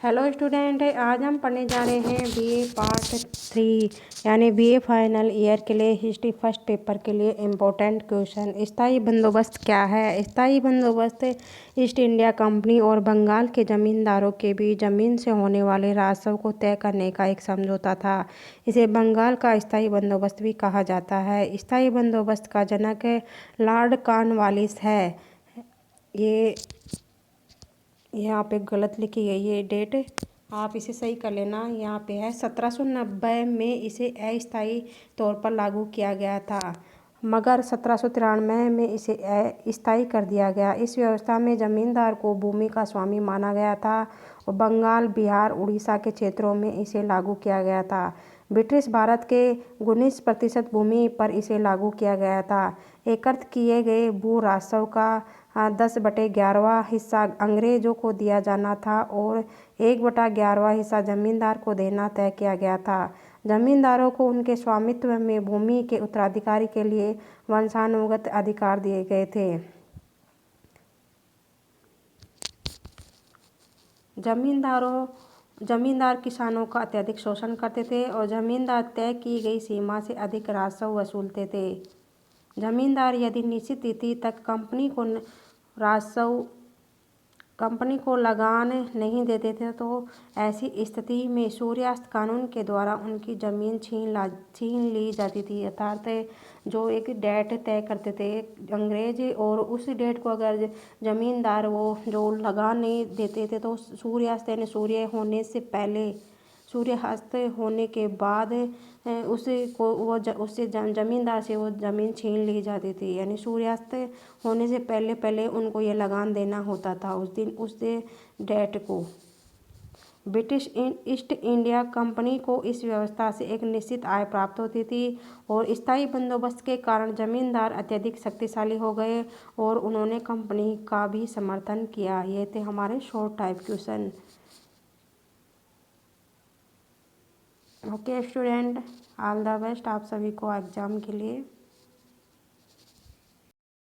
Hello student, आज हम पढ़ने जा रहे हैं बीए पार्ट 3 यानी बीए फाइनल ईयर के लिए हिस्ट्री फर्स्ट पेपर के लिए इम्पोर्टेंट क्वेश्चन। स्थायी बंदोबस्त क्या है? स्थायी बंदोबस्त ईस्ट इंडिया कंपनी और बंगाल के ज़मींदारों के बीच ज़मीन से होने वाले राजस्व को तय करने का एक समझौता था। इसे बंगाल का स्थायी बंदोबस्त भी कहा जाता है। स्थायी बंदोबस्त का जनक लॉर्ड कॉर्नवालिस है। ये यहाँ पे गलत लिखी गई है डेट, आप इसे सही कर लेना। यहाँ पे है 1790 में इसे अस्थायी तौर पर लागू किया गया था, मगर 1793 में इसे स्थायी कर दिया गया। इस व्यवस्था में जमींदार को भूमि का स्वामी माना गया था और बंगाल, बिहार, उड़ीसा के क्षेत्रों में इसे लागू किया गया था। ब्रिटिश भारत के 19% भूमि पर इसे लागू किया गया था। एकत्र किए गए भू राजस्व का 10/11वां हिस्सा अंग्रेजों को दिया जाना था और 1/11वां हिस्सा जमींदार को देना तय किया गया था। जमींदारों को उनके स्वामित्व में भूमि के उत्तराधिकारी के लिए वंशानुगत अधिकार दिए गए थे। जमींदार किसानों का अत्यधिक शोषण करते थे और जमींदार तय की गई सीमा से अधिक राजस्व वसूलते थे। जमींदार यदि निश्चित तिथि तक कंपनी को लगान नहीं देते थे तो ऐसी स्थिति में सूर्यास्त कानून के द्वारा उनकी ज़मीन छीन ली जाती थी। अर्थात जो एक डेट तय करते थे अंग्रेज, और उस डेट को अगर ज़मींदार वो जो लगान नहीं देते थे तो सूर्यास्त यानी सूर्यास्त होने के बाद उससे ज़मींदार से वो ज़मीन छीन ली जाती थी। यानी सूर्यास्त होने से पहले उनको ये लगान देना होता था उस डेट को। ब्रिटिश ईस्ट इंडिया कंपनी को इस व्यवस्था से एक निश्चित आय प्राप्त होती थी और स्थायी बंदोबस्त के कारण जमींदार अत्यधिक शक्तिशाली हो गए और उन्होंने कंपनी का भी समर्थन किया। ये थे हमारे short type question. Okay student, all the best आप सभी को एग्ज़ाम के लिए।